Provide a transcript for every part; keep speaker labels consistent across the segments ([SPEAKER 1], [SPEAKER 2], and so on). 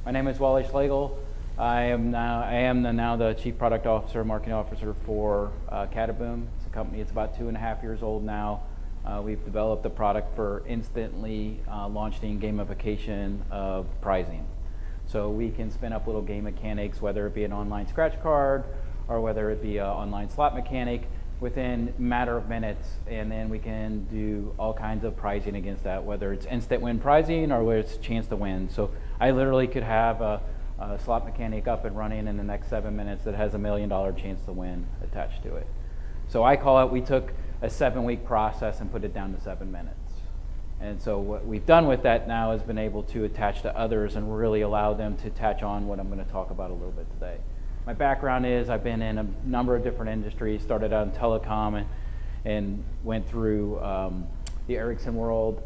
[SPEAKER 1] My name is Wally Schlaegel. I am now the Chief Product Officer, Marketing Officer for Cataboom. It's a company. It's about 2.5 years old now. We've developed a product for instantly launching gamification of prizing. So we can spin up little game mechanics, whether it be an online scratch card or whether it be an online slot mechanic, within a matter of minutes, and then we can do all kinds of prizing against that, whether it's instant win prizing or whether it's chance to win. So I literally could have a slot mechanic up and running in the next 7 minutes that has $1 million chance to win attached to it. So I call it, we took a 7-week process and put it down to 7 minutes. And so what we've done with that now has been able to attach to others and really allow them to attach on what I'm going to talk about a little bit today. My background is I've been in a number of different industries, started out in telecom and went through the Ericsson world,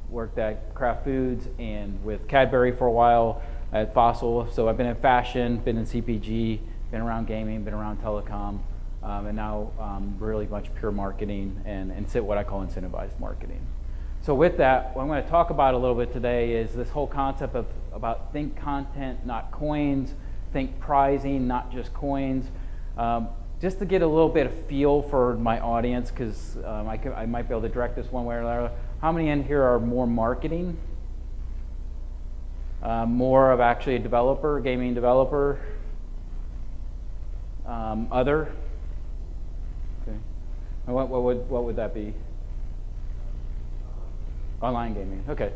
[SPEAKER 1] worked at Kraft Foods and with Cadbury for a while at Fossil. So I've been in fashion, been in CPG, been around gaming, been around telecom, and now really much pure marketing and what I call incentivized marketing. So with that, what I'm going to talk about a little bit today is this whole concept of about think content, not coins, think prizing, not just coins. Just to get a little bit of feel for my audience, because I might be able to direct this one way or another. How many in here are more marketing? More of actually a developer, gaming developer? Other? Okay. And what would that be? Online gaming. Okay.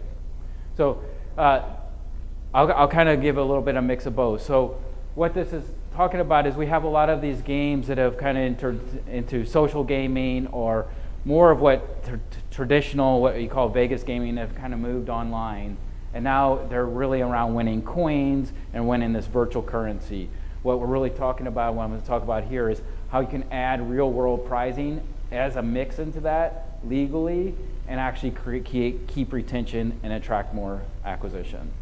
[SPEAKER 1] So I'll kind of give a little bit of mix of both. So what this is talking about is we have a lot of these games that have kind of entered into social gaming, or more of what traditional, what you call Vegas gaming, have kind of moved online. And now they're really around winning coins and winning this virtual currency. What we're really talking about, what I'm going to talk about here, is how you can add real world prizing as a mix into that legally and actually keep retention and attract more acquisition.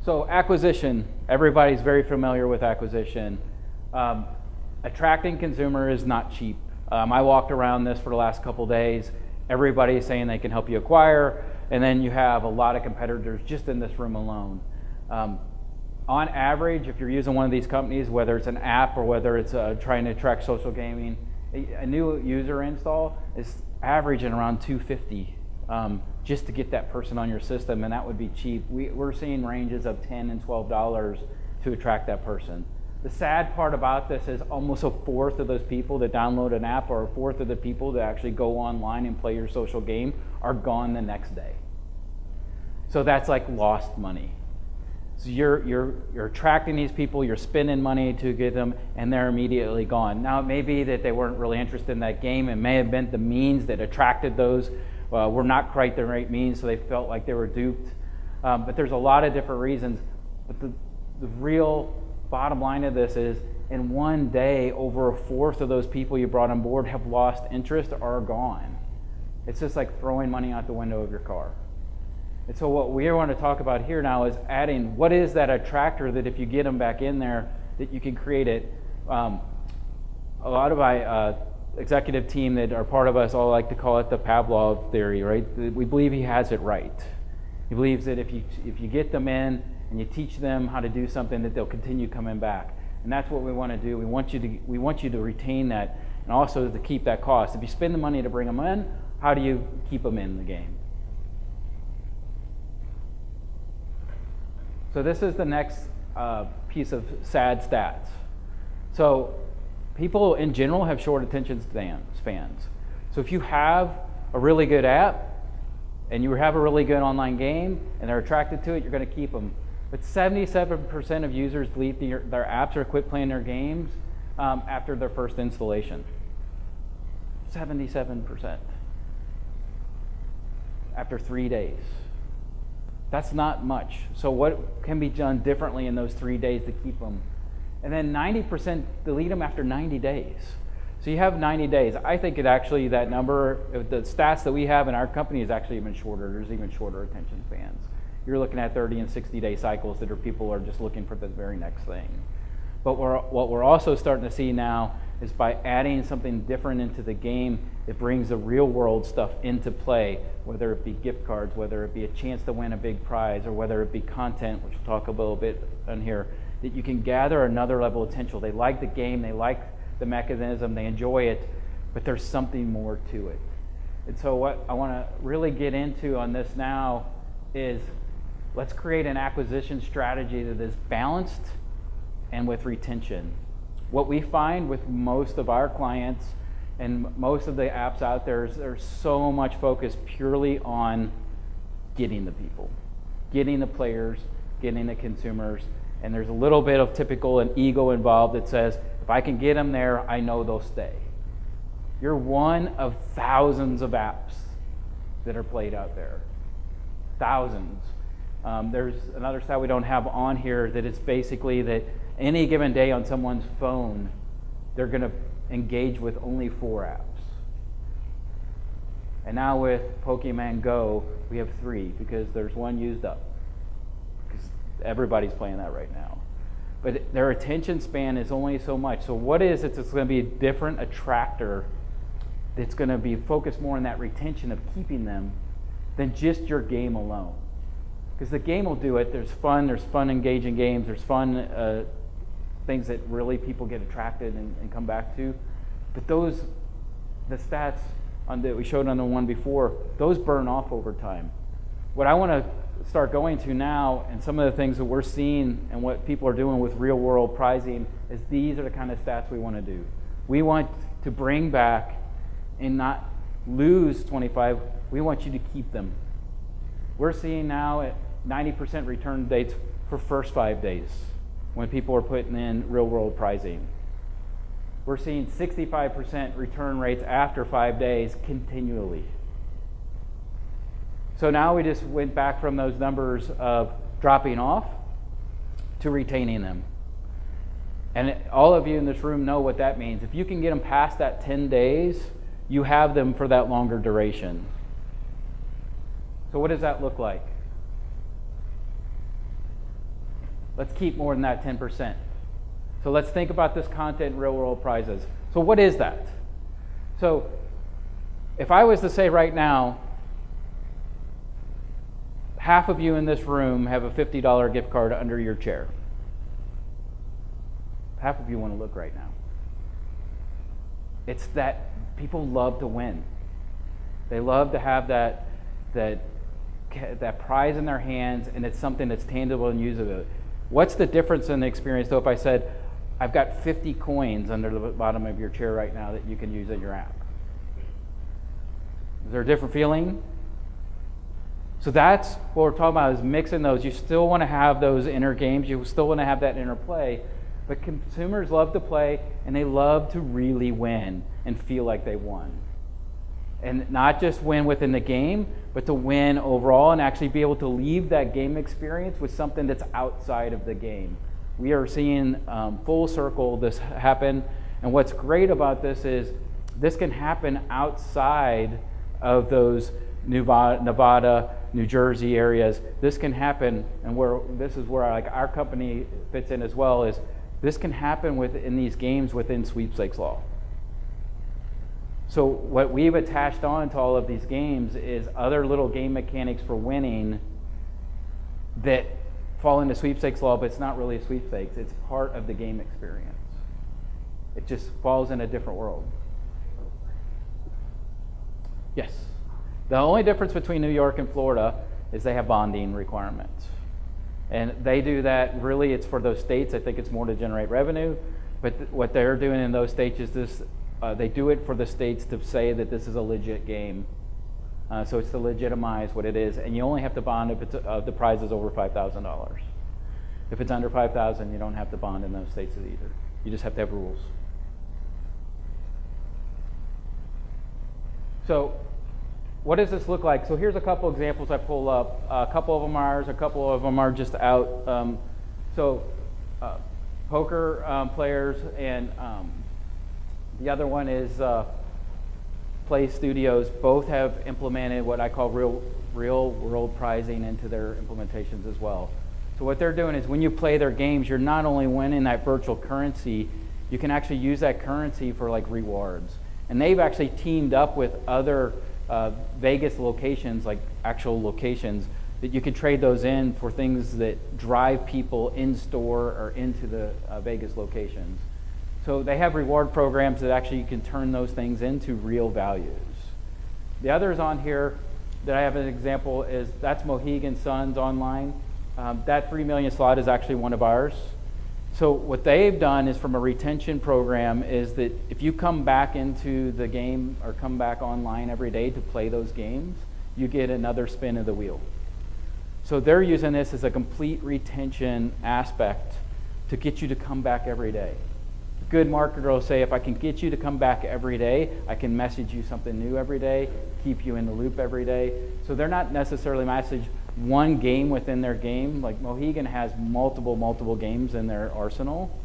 [SPEAKER 1] So acquisition, everybody's very familiar with acquisition. Attracting consumer is not cheap. I walked around this for the last couple days. Everybody's saying they can help you acquire, and then you have a lot of competitors just in this room alone. On average, if you're using one of these companies, whether it's an app or whether it's trying to attract social gaming, a new user install is averaging around $250 just to get that person on your system, and that would be cheap. We're seeing ranges of $10 and $12 to attract that person. The sad part about this is almost a fourth of those people that download an app, or a fourth of the people that actually go online and play your social game, are gone the next day. So that's like lost money. So you're attracting these people, you're spending money to get them, and they're immediately gone. Now it may be that they weren't really interested in that game. It may have been the means that attracted those were not quite the right means, so they felt like they were duped. But there's a lot of different reasons. But the real bottom line of this is, in one day, over a fourth of those people you brought on board have lost interest or are gone. It's just like throwing money out the window of your car. And so what we want to talk about here now is adding, what is that attractor that if you get them back in there, that you can create it. A lot of my executive team that are part of us all like to call it the Pavlov theory, right? We believe he has it right. He believes that if you get them in and you teach them how to do something, that they'll continue coming back. And that's what we want to do. We want you to retain that, and also to keep that cost. If you spend the money to bring them in, how do you keep them in the game? So this is the next piece of sad stats. So people in general have short attention spans. So if you have a really good app and you have a really good online game and they're attracted to it, you're going to keep them. But 77% of users delete their apps or quit playing their games after their first installation. 77%. After 3 days. That's not much. So what can be done differently in those 3 days to keep them? And then 90% delete them after 90 days. So you have 90 days. I think it actually, that number, the stats that we have in our company is actually even shorter. There's even shorter attention spans. You're looking at 30 and 60-day cycles that people are just looking for the very next thing. But what we're also starting to see now is by adding something different into the game. It brings the real world stuff into play, whether it be gift cards, whether it be a chance to win a big prize, or whether it be content, which we'll talk a little bit on here, that you can gather another level of potential. They like the game, they like the mechanism, they enjoy it, but there's something more to it. And so what I want to really get into on this now is, let's create an acquisition strategy that is balanced and with retention. What we find with most of our clients and most of the apps out there is there's so much focus purely on getting the people, getting the players, getting the consumers, and there's a little bit of typical and ego involved that says, if I can get them there, I know they'll stay. You're one of thousands of apps that are played out there. Thousands. There's another stat we don't have on here that it's basically that any given day on someone's phone, they're going to engage with only 4 apps. And now with Pokemon Go, we have 3 because there's one used up. Because everybody's playing that right now. But their attention span is only so much. So what is it that's going to be a different attractor that's going to be focused more on that retention of keeping them than just your game alone? Because the game will do it. There's fun engaging games, there's fun things that really people get attracted and come back to. But the stats that we showed on the one before, those burn off over time. What I want to start going to now, and some of the things that we're seeing and what people are doing with real world prizing, is these are the kind of stats we want to do. We want to bring back and not lose 25, we want you to keep them. We're seeing now at 90% return dates for first 5 days when people are putting in real world prizing. We're seeing 65% return rates after 5 days continually. So now we just went back from those numbers of dropping off to retaining them. And all of you in this room know what that means. If you can get them past that 10 days, you have them for that longer duration. So what does that look like? Let's keep more than that 10%. So let's think about this content in real world prizes. So what is that? So if I was to say right now, half of you in this room have a $50 gift card under your chair. Half of you want to look right now. It's that people love to win. They love to have that prize in their hands, and it's something that's tangible and usable. What's the difference in the experience, though, if I said, I've got 50 coins under the bottom of your chair right now that you can use in your app? Is there a different feeling? So that's what we're talking about, is mixing those. You still want to have those inner games. You still want to have that inner play. But consumers love to play, and they love to really win and feel like they won. And not just win within the game, but to win overall and actually be able to leave that game experience with something that's outside of the game. We are seeing full circle this happen. And what's great about this is this can happen outside of those Nevada, New Jersey areas. This can happen, and this is where like our company fits in as well, is this can happen within these games within sweepstakes law. So what we've attached on to all of these games is other little game mechanics for winning that fall into sweepstakes law, but it's not really a sweepstakes. It's part of the game experience. It just falls in a different world. Yes. The only difference between New York and Florida is they have bonding requirements. And they do that, really, it's for those states. I think it's more to generate revenue. But what they're doing in those states is this, they do it for the states to say that this is a legit game. So it's to legitimize what it is. And you only have to bond if the prize is over $5,000. If it's under $5,000, you don't have to bond in those states either. You just have to have rules. So what does this look like? So here's a couple examples I pull up. A couple of them are ours, a couple of them are just out. Poker players, and the other one is Play Studios. Both have implemented what I call real world prizing into their implementations as well. So what they're doing is when you play their games, you're not only winning that virtual currency you can actually use that currency for like rewards. And they've actually teamed up with other Vegas locations, like actual locations, that you could trade those in for things that drive people in store or into the Vegas locations. So they have reward programs that actually you can turn those things into real values. The others on here that I have an example is that's Mohegan Sun's online. That 3 million slot is actually one of ours. So what they've done is from a retention program is that if you come back into the game or come back online every day to play those games, you get another spin of the wheel. So they're using this as a complete retention aspect to get you to come back every day. A good marketer will say, if I can get you to come back every day, I can message you something new every day, keep you in the loop every day. So they're not necessarily message one game within their game. Like Mohegan has multiple games in their arsenal,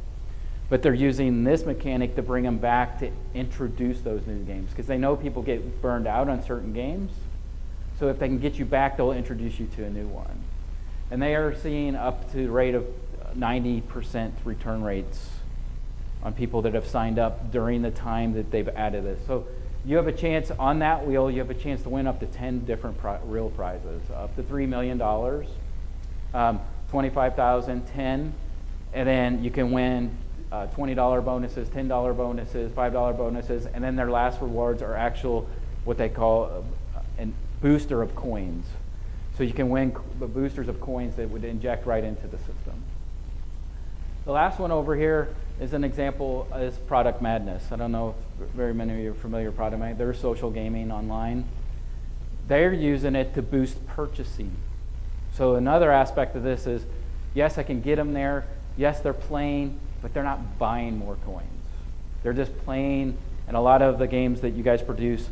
[SPEAKER 1] but they're using this mechanic to bring them back to introduce those new games because they know people get burned out on certain games. So if they can get you back, they'll introduce you to a new one. And they are seeing up to the rate of 90% return rates on people that have signed up during the time that they've added this. So you have a chance on that wheel, you have a chance to win up to 10 different real prizes, up to $3 million, 25,000, 10, and then you can win $20 bonuses, $10 bonuses, $5 bonuses, and then their last rewards are actual, what they call a booster of coins. So you can win boosters of coins that would inject right into the system. The last one over here is an example is Product Madness. I don't know if very many of you are familiar with Product Madness. They're social gaming online. They're using it to boost purchasing. So another aspect of this is, yes, I can get them there. Yes, they're playing, but they're not buying more coins. They're just playing, and a lot of the games that you guys produce,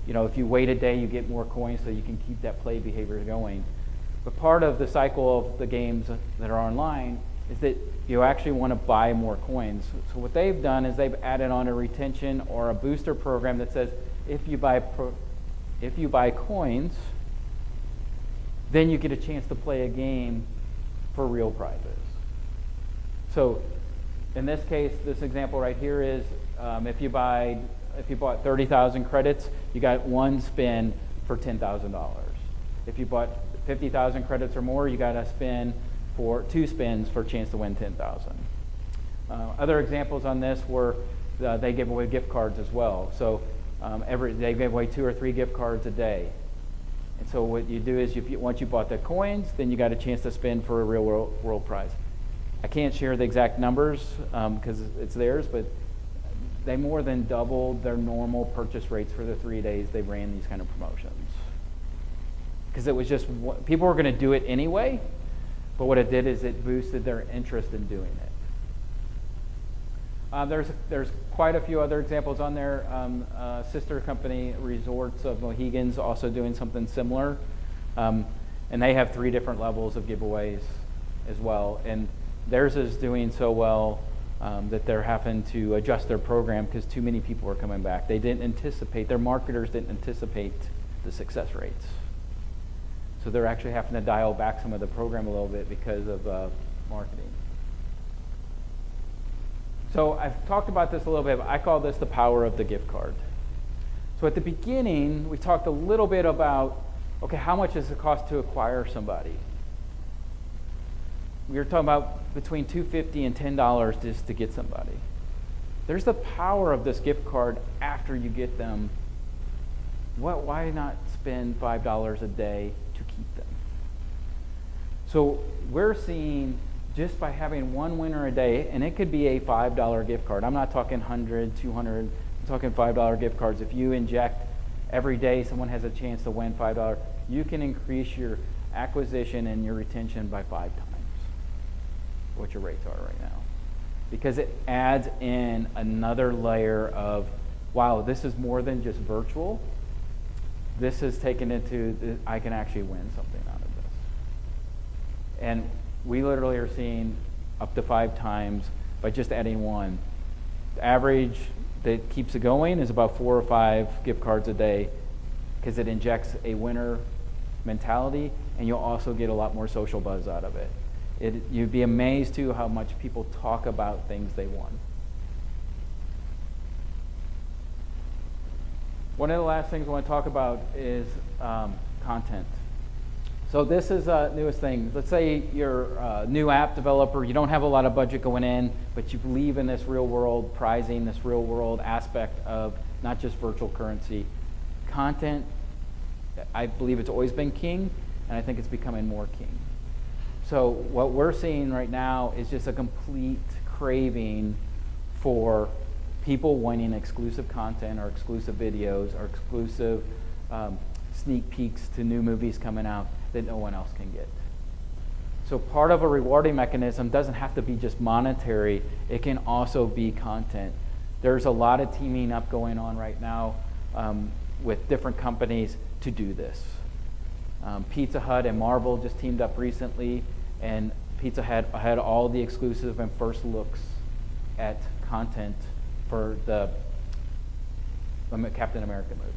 [SPEAKER 1] you know, if you wait a day, you get more coins so you can keep that play behavior going. But part of the cycle of the games that are online is that you actually want to buy more coins. So what they've done is they've added on a retention or a booster program that says if you buy coins, then you get a chance to play a game for real prizes. So in this case, this example right here is if you bought 30,000 credits, you got one spin for $10,000. If you bought 50,000 credits or more, you got a spin for 2 spins for a chance to win 10,000. Other examples on this were they give away gift cards as well. So they give away 2 or 3 gift cards a day. And so what you do is once you bought the coins, then you got a chance to spin for a real world prize. I can't share the exact numbers because it's theirs, but they more than doubled their normal purchase rates for the 3 days they ran these kind of promotions. Because it was just, people were going to do it anyway, but what it did is it boosted their interest in doing it. There's quite a few other examples on there. Sister company, Resorts of Mohegan's, also doing something similar. And they have 3 different levels of giveaways as well. And theirs is doing so well that they're having to adjust their program because too many people are coming back. They didn't anticipate, their marketers didn't anticipate the success rates. So they're actually having to dial back some of the program a little bit because of marketing. So I've talked about this a little bit, but I call this the power of the gift card. So at the beginning, we talked a little bit about, okay, how much does it cost to acquire somebody? We were talking about between $2.50 and $10 just to get somebody. There's the power of this gift card after you get them. Why not spend $5 a day to keep them? So we're seeing just by having one winner a day, and it could be a $5 gift card. I'm not talking 100, 200, I'm talking $5 gift cards. If you inject every day someone has a chance to win $5, you can increase your acquisition and your retention by 5 times what your rates are right now. Because it adds in another layer of, wow, this is more than just virtual. This is taken into, I can actually win something out of this. And we literally are seeing up to 5 times by just adding one. The average that keeps it going is about 4 or 5 gift cards a day because it injects a winner mentality, and you'll also get a lot more social buzz out of it. You'd be amazed too how much people talk about things they won. One of the last things I want to talk about is content. So this is the newest thing. Let's say you're a new app developer, you don't have a lot of budget going in, but you believe in this real world pricing, this real world aspect of not just virtual currency. Content, I believe it's always been king, and I think it's becoming more king. So what we're seeing right now is just a complete craving for people wanting exclusive content or exclusive videos or exclusive sneak peeks to new movies coming out that no one else can get. So part of a rewarding mechanism doesn't have to be just monetary, it can also be content. There's a lot of teaming up going on right now with different companies to do this. Pizza Hut and Marvel just teamed up recently, and Pizza Hut had all the exclusive and first looks at content for the Captain America movie.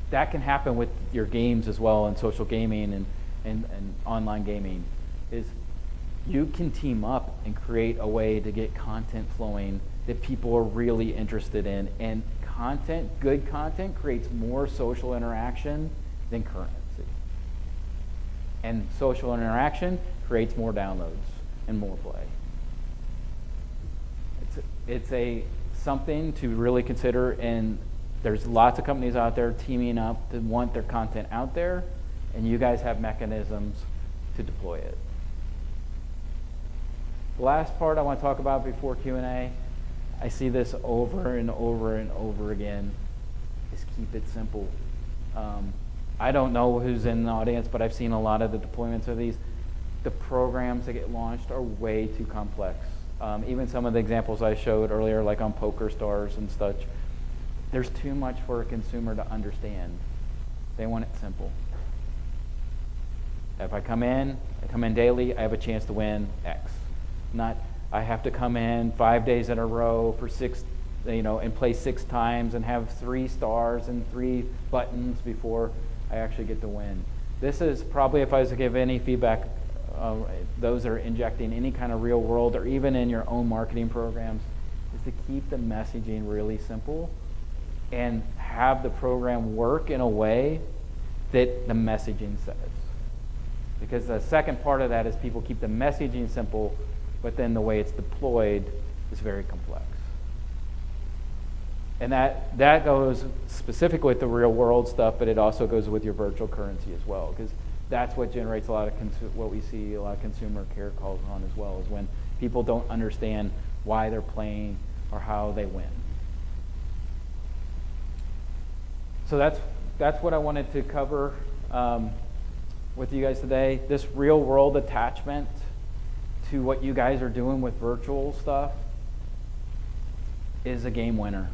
[SPEAKER 1] That can happen with your games as well, and social gaming and online gaming, is you can team up and create a way to get content flowing that people are really interested in. And content, good content, creates more social interaction than currency. And social interaction creates more downloads and more play. It's something to really consider, and there's lots of companies out there teaming up to want their content out there, and you guys have mechanisms to deploy it. The last part I want to talk about before Q&A, I see this over and over and over again, is keep it simple. I don't know who's in the audience, but I've seen a lot of the deployments of these. The programs that get launched are way too complex. Even some of the examples I showed earlier, like on PokerStars and such, there's too much for a consumer to understand. They want it simple. If I come in daily, I have a chance to win X. Not, I have to come in 5 days in a row for and play 6 times and have 3 stars and 3 buttons before I actually get to win. This is probably, if I was to give any feedback, those that are injecting any kind of real world or even in your own marketing programs, is to keep the messaging really simple and have the program work in a way that the messaging says. Because the second part of that is people keep the messaging simple, but then the way it's deployed is very complex. And that goes specifically with the real world stuff, but it also goes with your virtual currency as well, because that's what generates a lot of what we see a lot of consumer care calls on as well, is when people don't understand why they're playing or how they win. So that's what I wanted to cover with you guys today. This real world attachment to what you guys are doing with virtual stuff is a game winner.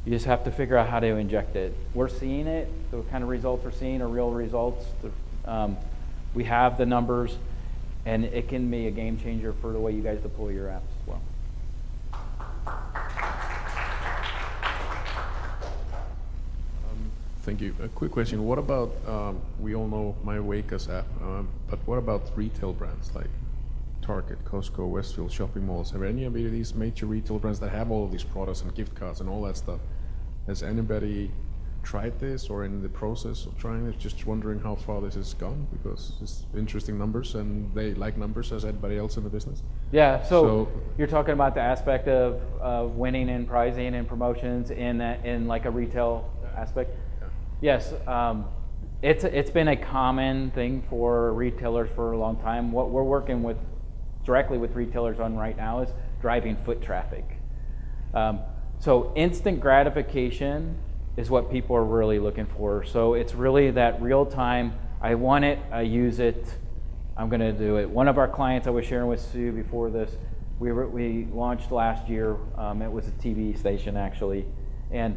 [SPEAKER 1] You just have to figure out how to inject it. We're seeing it. The kind of results we're seeing are real results. We have the numbers, and it can be a game changer for the way you guys deploy your apps as well.
[SPEAKER 2] Thank you. A quick question. What about, we all know My Wakers app, but what about retail brands like Target, Costco, Westfield, shopping malls? Have any of these major retail brands that have all of these products and gift cards and all that stuff, has anybody tried this or in the process of trying it? Just wondering how far this has gone, because it's interesting numbers and they like numbers as anybody else in the business.
[SPEAKER 1] Yeah, so you're talking about the aspect of winning and pricing and promotions in like a retail aspect? Yeah. Yes, it's been a common thing for retailers for a long time. What we're working directly with retailers on right now is driving foot traffic. So instant gratification is what people are really looking for. So it's really that real time, I want it, I use it, I'm gonna do it. One of our clients I was sharing with Sue before this, we launched last year, it was a TV station actually, and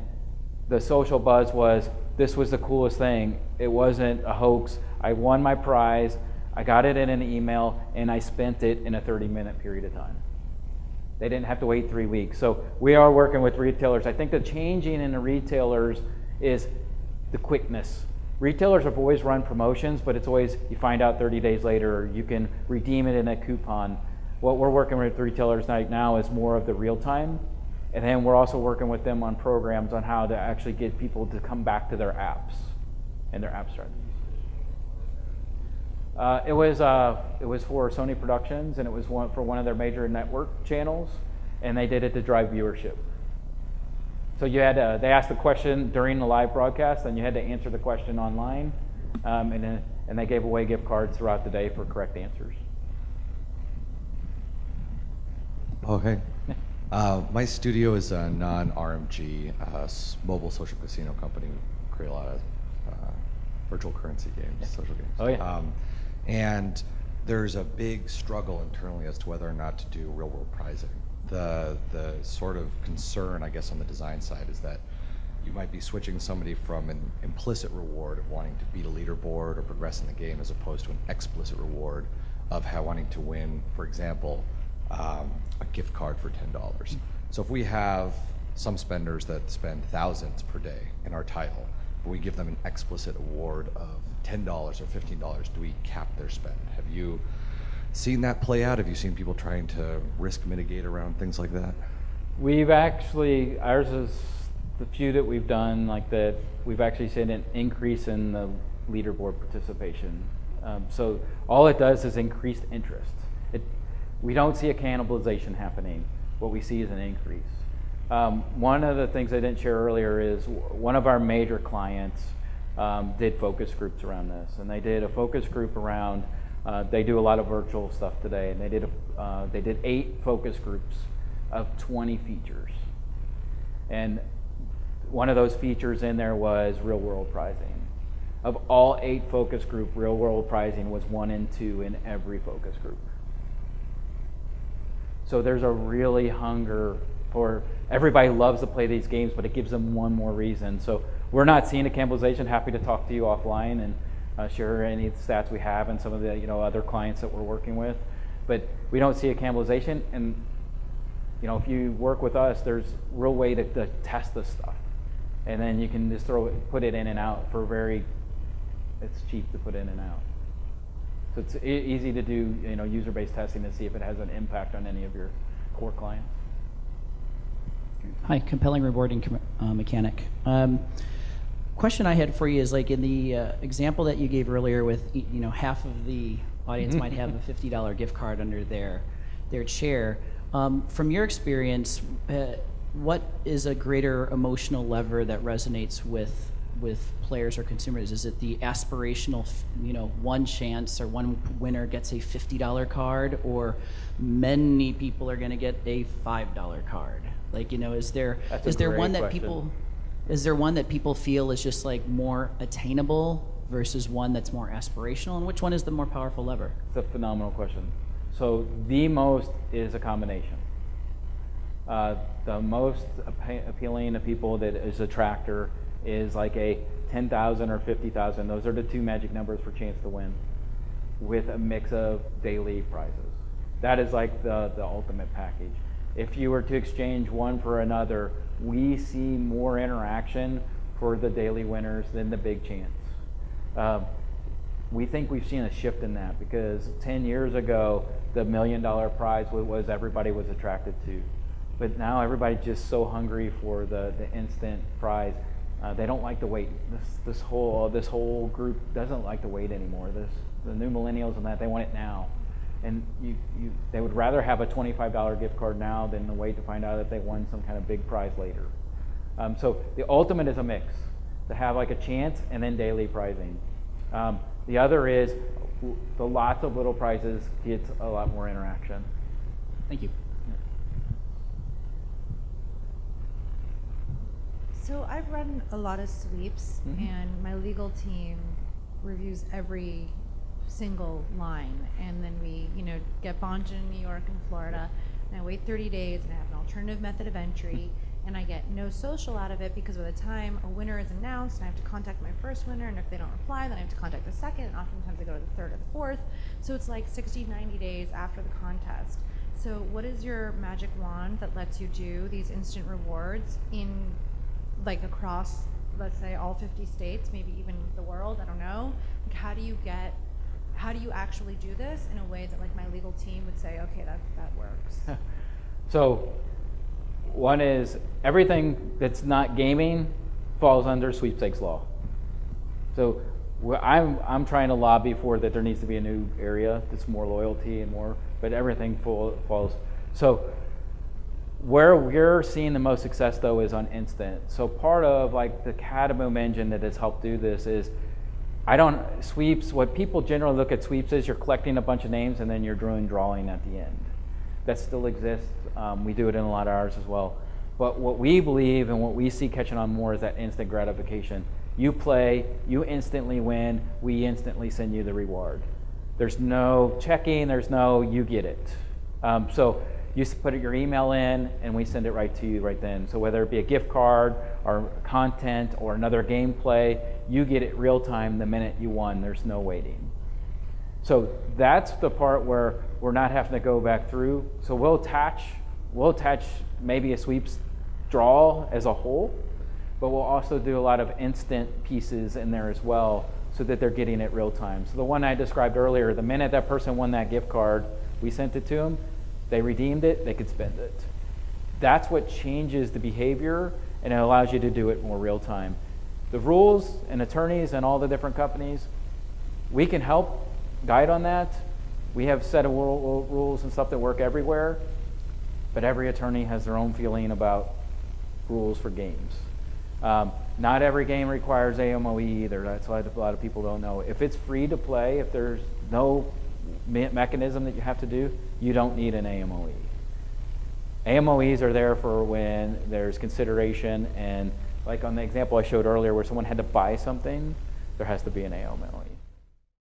[SPEAKER 1] the social buzz was, this was the coolest thing. It wasn't a hoax. I won my prize, I got it in an email, and I spent it in a 30-minute period of time. They didn't have to wait 3 weeks. So we are working with retailers. I think the changing in the retailers is the quickness. Retailers have always run promotions, but it's always, you find out 30 days later, or you can redeem it in a coupon. What we're working with retailers right now is more of the real time. And then we're also working with them on programs on how to actually get people to come back to their apps and their app strategies. It was for Sony Productions, and it was for one of their major network channels, and they did it to drive viewership. So you had they asked the question during the live broadcast, and you had to answer the question online, and they gave away gift cards throughout the day for correct answers.
[SPEAKER 3] Okay. My studio is a non-RMG mobile social casino company. We create a lot of virtual currency games, social games.
[SPEAKER 1] Oh yeah.
[SPEAKER 3] And there's a big struggle internally as to whether or not to do real-world prizing. The sort of concern, I guess, on the design side is that you might be switching somebody from an implicit reward of wanting to beat a leaderboard or progress in the game as opposed to an explicit reward of wanting to win, for example, a gift card for $10. So if we have some spenders that spend thousands per day in our title, but we give them an explicit award of $10 or $15, do we cap their spend? Have you seen that play out? Have you seen people trying to risk mitigate around things like that?
[SPEAKER 1] We've actually, ours is the few that we've done like that, we've actually seen an increase in the leaderboard participation. So all it does is increased interest. We don't see a cannibalization happening. What we see is an increase. One of the things I didn't share earlier is one of our major clients did focus groups around this, and they did a focus group around. They do a lot of virtual stuff today, and they did 8 focus groups of 20 features, and one of those features in there was real world prizing. Of all 8 focus group, real world prizing was 1 and 2 in every focus group. So there's a really hunger for, everybody loves to play these games, but it gives them one more reason. So we're not seeing a cannibalization. Happy to talk to you offline and share any stats we have and some of the other clients that we're working with. But we don't see a cannibalization. And if you work with us, there's a real way to test this stuff. And then you can just put it in and out it's cheap to put in and out. So it's easy to do, user-based testing to see if it has an impact on any of your core clients.
[SPEAKER 4] Hi, compelling rewarding mechanic. Question I had for you is like in the example that you gave earlier with, half of the audience might have a $50 gift card under their chair. From your experience, what is a greater emotional lever that resonates with players or consumers? Is it the aspirational, one chance or one winner gets a $50 card, or many people are going to get a $5 card? Like, is there one that people feel is just like more attainable versus one that's more aspirational, and which one is the more powerful lever?
[SPEAKER 1] It's a phenomenal question. So the most is a combination. The most appealing to people that is a attractor is like a 10,000 or 50,000. Those are the 2 magic numbers for chance to win, with a mix of daily prizes. That is like the ultimate package. If you were to exchange one for another, we see more interaction for the daily winners than the big chance. We think we've seen a shift in that because 10 years ago, the $1 million prize was everybody was attracted to. But now everybody's just so hungry for the instant prize. They don't like to wait. This whole group doesn't like to wait anymore. The new millennials and that, they want it now. And they would rather have a $25 gift card now than to wait to find out that they won some kind of big prize later. So the ultimate is a mix, to have like a chance and then daily prizing. The other is the lots of little prizes gets a lot more interaction.
[SPEAKER 4] Thank you.
[SPEAKER 5] So I've run a lot of sweeps, and my legal team reviews every single line, and then we get bonded in New York and Florida, and I wait 30 days and I have an alternative method of entry, and I get no social out of it because by the time a winner is announced, and I have to contact my first winner, and if they don't reply, then I have to contact the second, and oftentimes I go to the third or the fourth, so it's like 60, 90 days after the contest. So what is your magic wand that lets you do these instant rewards like across, let's say, all 50 states, maybe even the world, I don't know? Like, how do you actually do this in a way that like my legal team would say, okay, that works?
[SPEAKER 1] So One is everything that's not gaming falls under sweepstakes law. So I'm trying to lobby for that there needs to be a new area that's more loyalty and more, but everything falls. So where we're seeing the most success though is on instant. So part of like the Cataboom engine that has helped do this is sweeps, what people generally look at sweeps is you're collecting a bunch of names and then you're drawing at the end. That still exists. We do it in a lot of ours as well. But what we believe and what we see catching on more is that instant gratification. You play, you instantly win, we instantly send you the reward. There's no checking, there's no you get it. So you put your email in and we send it right to you right then. So whether it be a gift card or content or another gameplay, you get it real time the minute you won. There's no waiting. So that's the part where we're not having to go back through. So we'll attach maybe a sweeps draw as a whole, but we'll also do a lot of instant pieces in there as well so that they're getting it real time. So the one I described earlier, the minute that person won that gift card, we sent it to them, they redeemed it, they could spend it. That's what changes the behavior and it allows you to do it more real time. The rules and attorneys and all the different companies, we can help guide on that. We have set of rules and stuff that work everywhere, but every attorney has their own feeling about rules for games. Not every game requires AMOE either. That's why a lot of people don't know. If it's free to play, if there's no mechanism that you have to do, you don't need an AMOE. AMOEs are there for when there's consideration, and like on the example I showed earlier where someone had to buy something, there has to be an AMOE.